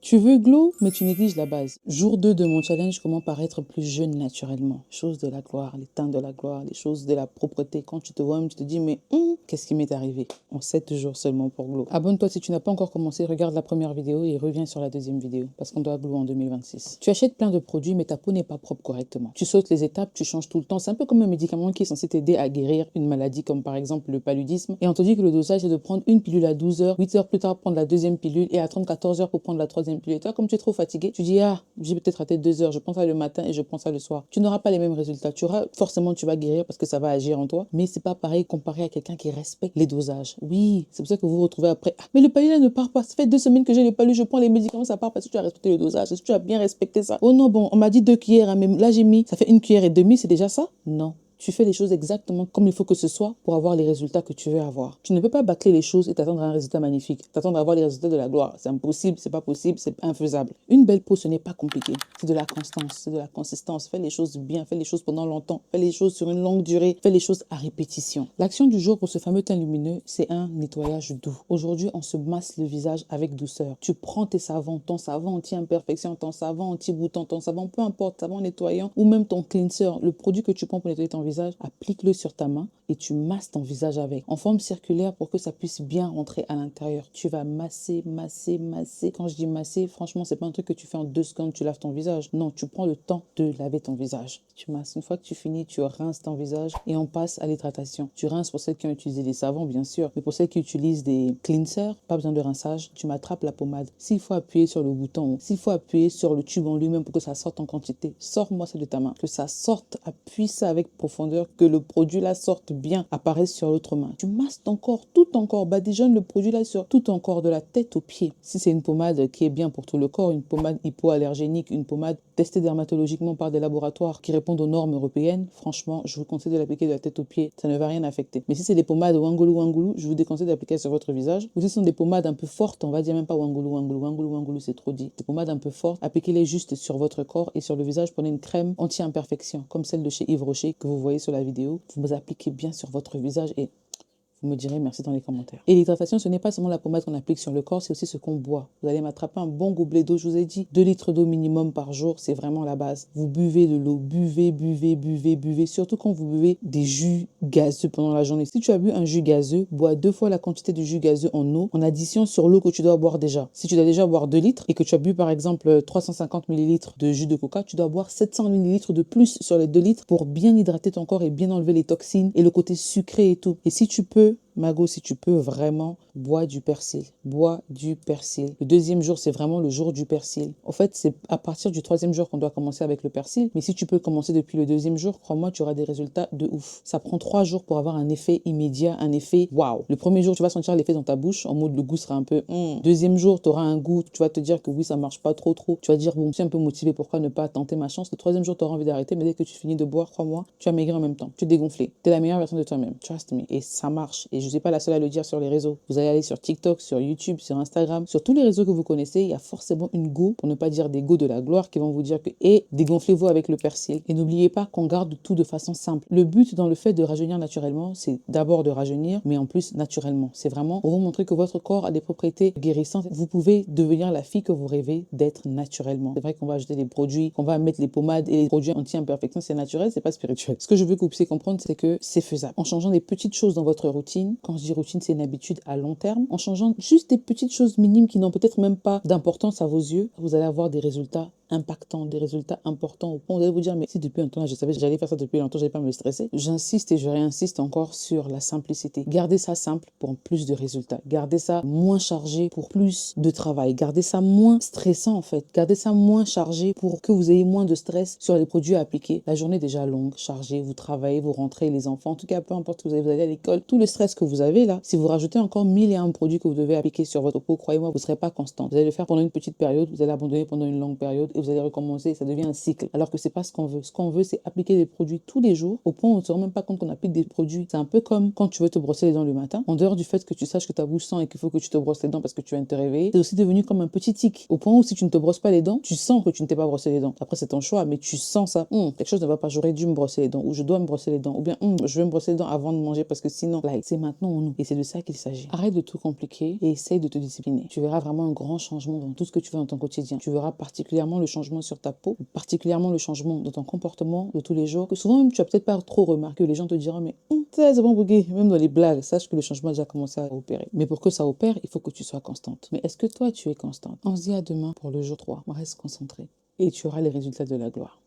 Tu veux glow, mais tu négliges la base. Jour 2 de mon challenge, comment paraître plus jeune naturellement. Choses de la gloire, les teintes de la gloire, les choses de la propreté. Quand tu te vois même, tu te dis, mais qu'est-ce qui m'est arrivé en 7 jours seulement pour glow. Abonne-toi si tu n'as pas encore commencé, regarde la première vidéo et reviens sur la deuxième vidéo, parce qu'on doit glow en 2026. Tu achètes plein de produits, mais ta peau n'est pas propre correctement. Tu sautes les étapes, tu changes tout le temps. C'est un peu comme un médicament qui est censé t'aider à guérir une maladie, comme par exemple le paludisme. Et on te dit que le dosage est de prendre une pilule à 12 heures, 8 heures plus tard prendre la deuxième pilule et attendre 14 heures pour prendre la troisième pilule. Et toi, comme tu es trop fatigué, tu dis, ah, j'ai peut-être raté 2 heures, je prends ça le matin et je prends ça le soir. Tu n'auras pas les mêmes résultats. Forcément, tu vas guérir parce que ça va agir en toi, mais c'est pas pareil comparé à quelqu'un qui respecte les dosages. Oui, c'est pour ça que vous vous retrouvez après. Ah, mais le palu là ne part pas. Ça fait 2 semaines que j'ai le palu, je prends les médicaments, ça part parce que tu as respecté le dosage. Est-ce que tu as bien respecté ça? Oh non, bon, on m'a dit 2 cuillères, hein, mais là j'ai mis, ça fait 1,5 cuillère, c'est déjà ça? Non. Tu fais les choses exactement comme il faut que ce soit pour avoir les résultats que tu veux avoir. Tu ne peux pas bâcler les choses et t'attendre à un résultat magnifique. T'attendre à avoir les résultats de la gloire. C'est impossible, c'est pas possible, c'est infaisable. Une belle peau, ce n'est pas compliqué. C'est de la constance, c'est de la consistance. Fais les choses bien, fais les choses pendant longtemps. Fais les choses sur une longue durée. Fais les choses à répétition. L'action du jour pour ce fameux teint lumineux, c'est un nettoyage doux. Aujourd'hui, on se masse le visage avec douceur. Tu prends tes savons, ton savon anti-imperfection, ton savon anti-bouton, ton savon, peu importe, savon nettoyant ou même ton cleanser, le produit que tu prends pour nettoyer ton visage, applique-le sur ta main et tu masses ton visage avec en forme circulaire pour que ça puisse bien rentrer à l'intérieur. Tu vas masser, masser, masser. Quand je dis masser, franchement, c'est pas un truc que tu fais en 2 secondes, tu laves ton visage. Non, tu prends le temps de laver ton visage. Tu masses. Une fois que tu finis, tu rinces ton visage et on passe à l'hydratation. Tu rinces pour celles qui ont utilisé des savons, bien sûr, mais pour celles qui utilisent des cleansers, pas besoin de rinçage. Tu m'attrapes la pommade. S'il faut appuyer sur le bouton, s'il faut appuyer sur le tube en lui-même pour que ça sorte en quantité, sors-moi ça de ta main. Que ça sorte, appuie ça avec profondeur, que le produit là sorte bien, apparaisse sur l'autre main. Tu masses ton corps, tout ton corps, badigeonne le produit là sur tout ton corps, de la tête aux pieds. Si c'est une pommade qui est bien pour tout le corps, une pommade hypoallergénique, une pommade testée dermatologiquement par des laboratoires qui répondent aux normes européennes, franchement, je vous conseille de l'appliquer de la tête aux pieds, ça ne va rien affecter. Mais si c'est des pommades Wangulu Wangulu, je vous déconseille d'appliquer sur votre visage. Ou si ce sont des pommades un peu fortes, on va dire même pas Wangulu Wangulu, Wangulu Wangulu, c'est trop dit. Des pommades un peu fortes, appliquez-les juste sur votre corps et sur le visage, prenez une crème anti-imperfection, comme celle de chez Yves Rocher que vous voyez sur la vidéo. Vous vous appliquez bien sur votre visage et vous me direz merci dans les commentaires. Et l'hydratation, ce n'est pas seulement la pommade qu'on applique sur le corps, c'est aussi ce qu'on boit. Vous allez m'attraper un bon gobelet d'eau, je vous ai dit, 2 litres d'eau minimum par jour, c'est vraiment la base. Vous buvez de l'eau, buvez, buvez, buvez, buvez, surtout quand vous buvez des jus gazeux pendant la journée. Si tu as bu un jus gazeux, bois 2 fois la quantité de jus gazeux en eau, en addition sur l'eau que tu dois boire déjà. Si tu dois déjà boire 2 litres et que tu as bu par exemple 350 ml de jus de coca, tu dois boire 700 ml de plus sur les 2 litres pour bien hydrater ton corps et bien enlever les toxines et le côté sucré et tout. Et si tu peux, Mago, si tu peux vraiment, bois du persil. Bois du persil. Le 2e jour, c'est vraiment le jour du persil. En fait, c'est à partir du 3e jour qu'on doit commencer avec le persil. Mais si tu peux commencer depuis le 2e jour, crois-moi, tu auras des résultats de ouf. Ça prend 3 jours pour avoir un effet immédiat, un effet waouh. Le 1er jour, tu vas sentir l'effet dans ta bouche, en mode le goût sera un peu 2e jour, tu auras un goût, tu vas te dire que oui, ça marche pas trop. Tu vas dire, bon, je suis un peu motivé, pourquoi ne pas tenter ma chance. Le 3e jour, tu auras envie d'arrêter, mais dès que tu finis de boire, crois-moi, tu vas maigrir en même temps. Tu es dégonflé. Tu es la meilleure version de toi-même. Trust me. Et ça marche. Et je suis pas la seule à le dire sur les réseaux. Vous allez aller sur TikTok, sur YouTube, sur Instagram, sur tous les réseaux que vous connaissez, il y a forcément une go, pour ne pas dire des go de la gloire, qui vont vous dire que dégonflez-vous avec le persil. Et n'oubliez pas qu'on garde tout de façon simple. Le but dans le fait de rajeunir naturellement, c'est d'abord de rajeunir, mais en plus naturellement. C'est vraiment pour vous montrer que votre corps a des propriétés guérissantes. Vous pouvez devenir la fille que vous rêvez d'être naturellement. C'est vrai qu'on va ajouter des produits, qu'on va mettre les pommades et les produits anti-imperfection, c'est naturel, c'est pas spirituel. Ce que je veux que vous puissiez comprendre, c'est que c'est faisable. En changeant des petites choses dans votre routine, quand je dis routine, c'est une habitude à long terme, en changeant juste des petites choses minimes qui n'ont peut-être même pas d'importance à vos yeux, vous allez avoir des résultats impactants, des résultats importants au point où vous allez vous dire mais si depuis un temps je savais que j'allais faire ça depuis longtemps, j'allais pas me stresser. J'insiste et je réinsiste encore sur la simplicité. Gardez ça simple pour plus de résultats. Gardez ça moins chargé pour plus de travail. Gardez ça moins stressant en fait. Gardez ça moins chargé pour que vous ayez moins de stress sur les produits à appliquer. La journée est déjà longue, chargée, vous travaillez, vous rentrez, les enfants, en tout cas peu importe où vous allez à l'école, tout le stress que vous avez là, si vous rajoutez encore 1001 produits que vous devez appliquer sur votre peau, croyez-moi, vous ne serez pas constant. Vous allez le faire pendant une petite période, vous allez abandonner pendant une longue période et vous allez recommencer, ça devient un cycle. Alors que c'est pas ce qu'on veut. Ce qu'on veut, c'est appliquer des produits tous les jours au point où on ne se rend même pas compte qu'on applique des produits. C'est un peu comme quand tu veux te brosser les dents le matin. En dehors du fait que tu saches que ta bouche sent et qu'il faut que tu te brosses les dents parce que tu viens de te réveiller, c'est aussi devenu comme un petit tic. Au point où si tu ne te brosses pas les dents, tu sens que tu ne t'es pas brossé les dents. Après, c'est ton choix, mais tu sens ça. Quelque chose ne va pas, j'aurais dû me brosser les dents, ou je dois me brosser les dents, ou bien je vais me brosser les dents avant de manger parce que sinon, là, c'est maintenant ou nous. Et c'est de ça qu'il s'agit. Arrête de tout compliquer et essaye de te discipliner. Tu verras vraiment un grand changement dans tout ce que tu fais dans ton quotidien. Tu verras particulièrement le changement sur ta peau, particulièrement le changement dans ton comportement de tous les jours, que souvent même tu vas peut-être pas trop remarqué. Les gens te diront, mais ça, c'est bon, Bougué. Même dans les blagues, sache que le changement a déjà commencé à opérer. Mais pour que ça opère, il faut que tu sois constante. Mais est-ce que toi, tu es constante? On se dit à demain pour le jour 3. Reste concentré et tu auras les résultats de la gloire.